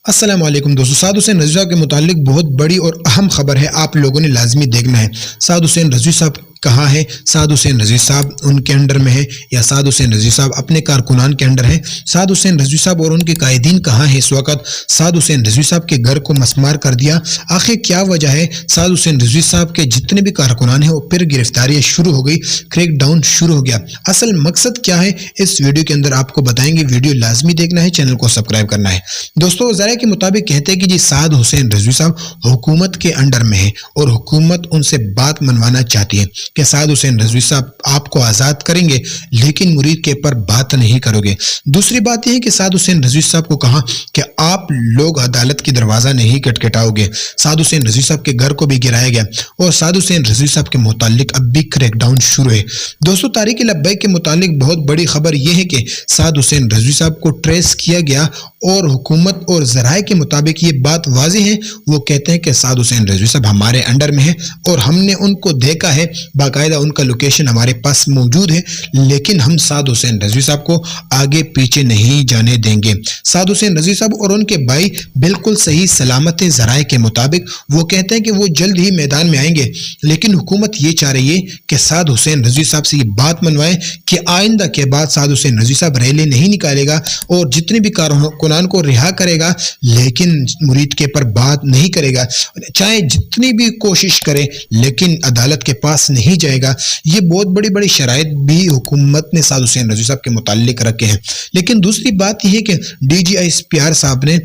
अस्सलाम वालेकुम दोस्तों। साद हुसैन रज़वी साहब के मुतालिक बहुत बड़ी और अहम खबर है, आप लोगों ने लाजमी देखना है। साद हुसैन रज़वी साहब कहाँ है? साद हुसैन रज़वी साहब उनके अंडर में है या साद हुसैन रज़वी साहब अपने कारकुनान के अंडर है? साद हुसैन रज़वी साहब और उनके कायदीन कहाँ है इस वक्त? साद हुसैन रज़वी साहब के घर को मसमार कर दिया, आखिर क्या वजह है? साद हुसैन रज़वी साहब के जितने भी कारकुनान हैं वो फिर गिरफ्तारियाँ शुरू हो गई, क्रैक डाउन शुरू हो गया। असल मकसद क्या है इस वीडियो के अंदर आपको बताएंगे, वीडियो लाजमी देखना है, चैनल को सब्सक्राइब करना है। दोस्तों ज़राए के मुताबिक कहते हैं कि जी साद हुसैन रज़वी साहब हुकूमत के अंडर में है और हुकूमत उनसे बात मनवाना चाहती है कि साद हुसैन रज़वी साहब आपको आज़ाद करेंगे लेकिन मुरीद के पर बात नहीं करोगे। दूसरी बात यह है कि साद हुसैन रज़वी साहब को कहा कि आप लोग अदालत की दरवाज़ा नहीं खटखटाओगे। साद हुसैन रज़वी साहब के घर को भी गिराया गया और साद हुसैन रज़वी साहब के मुतालिक अब भी क्रैकडाउन शुरू है। दोस्तों तारीख लब्बैक के मुतालिक बहुत बड़ी खबर यह है कि साद हुसैन रज़वी साहब को ट्रेस किया गया और हुकूमत और ज़राए के मुताबिक ये बात वाज़ेह है। वो कहते हैं कि साद हुसैन रज़वी साहब हमारे अंडर में है और हमने उनको देखा है, बाकायदा उनका लोकेशन हमारे पास मौजूद है, लेकिन हम साद हुसैन रज़वी साहब को आगे पीछे नहीं जाने देंगे। साद हुसैन रज़वी साहब और उनके भाई बिल्कुल सही सलामत है। ज़राए के मुताबिक वो कहते हैं कि वो जल्द ही मैदान में आएंगे, लेकिन हुकूमत ये चाह रही है कि साद हुसैन रज़वी साहब से ये बात मनवाएं कि आइंदा के बाद साद हुसैन रज़वी साहब रैली नहीं निकालेगा और जितने भी कारकुनान को रिहा करेगा लेकिन मुरीद के पर बात नहीं करेगा, चाहे जितनी भी कोशिश करे लेकिन अदालत के पास नहीं जाएगा। ये बहुत बड़ी बड़ी शराइत भी हुकूमत ने साद हुसैन रज़वी साहब के मुताल्लिक रखे हैं। लेकिन दूसरी बात यह है कि DGI साहब ने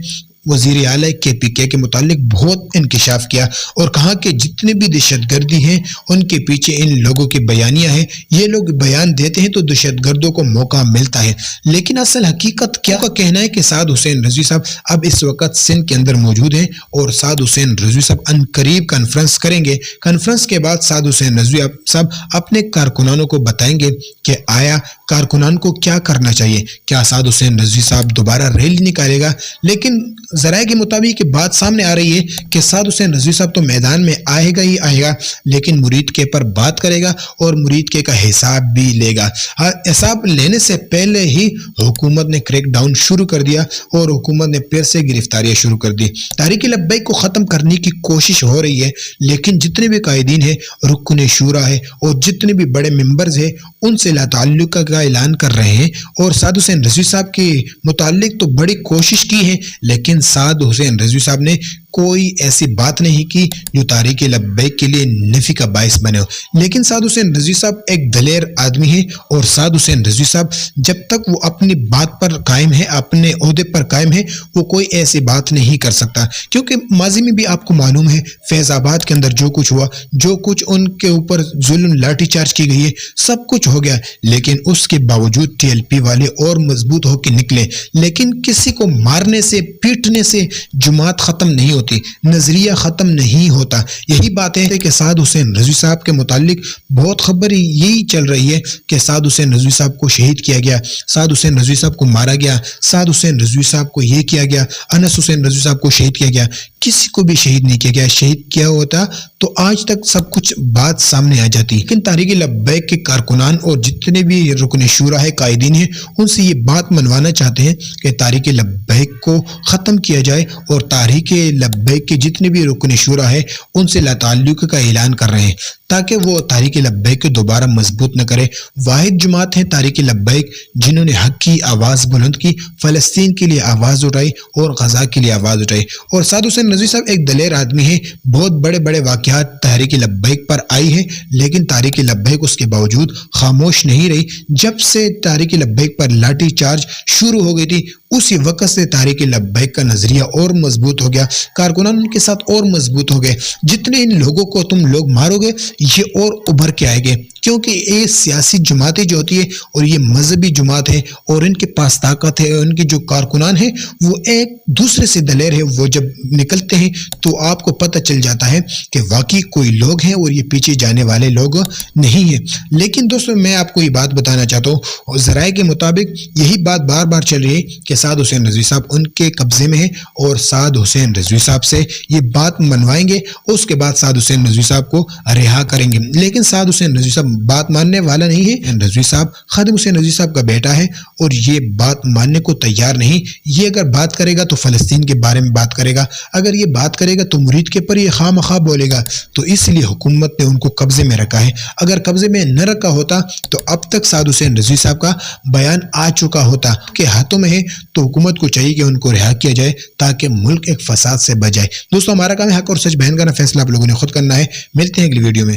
वज़ीर आला KPK के मुतालिक बहुत इंकशाफ किया और कहा कि जितने भी दहशतगर्दी हैं उनके पीछे इन लोगों की बयानियां हैं, ये लोग बयान देते हैं तो दहशतगर्दों को मौका मिलता है। लेकिन असल हकीकत क्या का कहना है कि साद हुसैन रज़वी साहब अब इस वक्त सिंध के अंदर मौजूद हैं और साद हुसैन रज़वी साहब अनकरीब कॉन्फ्रेंस करेंगे। कॉन्फ्रेंस के बाद साद हुसैन रज़वी साहब अपने कारकुनानों को बताएंगे कि आया कारकुनान को क्या करना चाहिए। क्या साद हुसैन रज़वी साहब दोबारा रैली निकालेगा? लेकिन ज़राए के मुताबिक बात सामने आ रही है कि साद हुसैन रज़वी साहब तो मैदान में आएगा ही आएगा, लेकिन मुरीद के पर बात करेगा और मुरीद के का हिसाब भी लेगा। हिसाब लेने से पहले ही हुकूमत ने क्रैकडाउन शुरू कर दिया और हुकूमत ने फिर से गिरफ्तारियां शुरू कर दी। तारीख लब्बैक को ख़त्म करने की कोशिश हो रही है, लेकिन जितने भी कायदीन है, रुकन शूरा है और जितने भी बड़े मेंबर्स हैं उनसे लाताल्लुक का ऐलान कर रहे हैं और साद हुसैन रज़वी साहब के मुतालिक तो बड़ी कोशिश की है, लेकिन साद हुसैन रज़वी साहब ने कोई ऐसी बात नहीं की जो तारीख लब्बैक के लिए नफी का बायस बने हो। लेकिन साद हुसैन रज़वी साहब एक दलेर आदमी है और साद हुसैन रज़वी साहब जब तक वो अपनी बात पर कायम है, अपने ओहदे पर कायम है, वो कोई ऐसी बात नहीं कर सकता। क्योंकि माजी में भी आपको मालूम है फैज़ाबाद के अंदर जो कुछ हुआ, जो कुछ उनके ऊपर जुल्म लाठी चार्ज की गई है, सब कुछ हो गया, लेकिन उसके बावजूद TLP वाले और मजबूत होकर निकले। लेकिन किसी को मारने से, पीटने से जुमात ख़त्म नहीं होती, नजरिया ख़त्म नहीं होता। यही बात है कि साद हुसैन रज़वी साहब के मुतालिक बहुत खबर यही चल रही है कि साद हुसैन रज़वी साहब को शहीद किया गया, साद हुसैन रज़वी साहब को मारा गया, साद हुसैन रज़वी साहब को ये किया गया, अनस हुसैन रज़वी साहब को शहीद किया गया। किसी को भी शहीद नहीं किया गया। शहीद किया होता तो आज तक सब कुछ बात सामने आ जाती। लेकिन तारीख लब्बैक के कारकुनान और जितने भी रुकन शूरा है, कायदीन है, उनसे ये बात मनवाना चाहते हैं कि तारीख लब्बैक को ख़त्म किया जाए और तारीख लब्बैक के जितने भी रुकन शूरा है उनसे लाताल्लुक का ऐलान कर रहे हैं ताकि वो तारीख लब्बैक को दोबारा मजबूत न करे। वाहिद जमात है तारीख लब्बैक जिन्होंने हक की आवाज़ बुलंद की, फ़लस्तीन के लिए आवाज़ उठाई और गज़ा के लिए आवाज़ उठाई। और साद हुसैन रज़वी साहब एक दलेर आदमी है, बहुत बड़े बड़े वाक़यात तारीख लब्बैक पर आई है, लेकिन तारीख लब्बैक उसके बावजूद खामोश नहीं रही। जब से तारीख लब्बैक पर लाठी चार्ज शुरू हो गई थी उसी वक्त से तारीख लब्बैक का नजरिया और मजबूत हो गया, कारकुनान उनके साथ और मजबूत हो गए। जितने इन लोगों को तुम लोग मारोगे ये और उभर के आएंगे, क्योंकि ये सियासी जमातें जो होती है और ये मजहबी जमात है और इनके पास ताकत है, उनके जो कारकुनान है वो एक दूसरे से दलेर है। वो जब निकलते हैं तो आपको पता चल जाता है कि वाकई कोई लोग हैं और ये पीछे जाने वाले लोग नहीं है। लेकिन दोस्तों मैं आपको ये बात बताना चाहता हूँ और ज़राए के मुताबिक यही बात बार बार चल रही है कि साद हुसैन रज़वी साहब उनके कब्जे में है और साद हुसैन रज़वी साहब से ये बात मनवाएंगे, उसके बाद साद हुसैन रज़वी साहब को रिहा करेंगे। लेकिन साद हुसैन रज़वी साहब بات ماننے والا نہیں ہے رضوی صاحب خادم حسین رضوی صاحب کا بیٹا ہے اور یہ بات ماننے کو تیار نہیں. یہ اگر بات کرے گا تو فلسطین کے بارے میں بات کرے گا, اگر یہ بات کرے گا تو مرید کے پر یہ خواہ مخواہ بولے گا. تو اس لیے حکومت نے ان کو قبضے میں رکھا ہے. اگر قبضے میں نہ رکھا ہوتا تو اب تک سعد حسین رضوی صاحب کا بیان آ چکا ہوتا. کہ ہاتھوں میں ہے تو حکومت کو چاہیے کہ ان کو رہا کیا جائے تاکہ ملک ایک فساد سے بچ جائے. دوستوں ہمارا کام ہے حق اور سچ بیان کرنا, فیصلہ آپ لوگوں نے خود کرنا ہے. ملتے ہیں اگلی ویڈیو میں.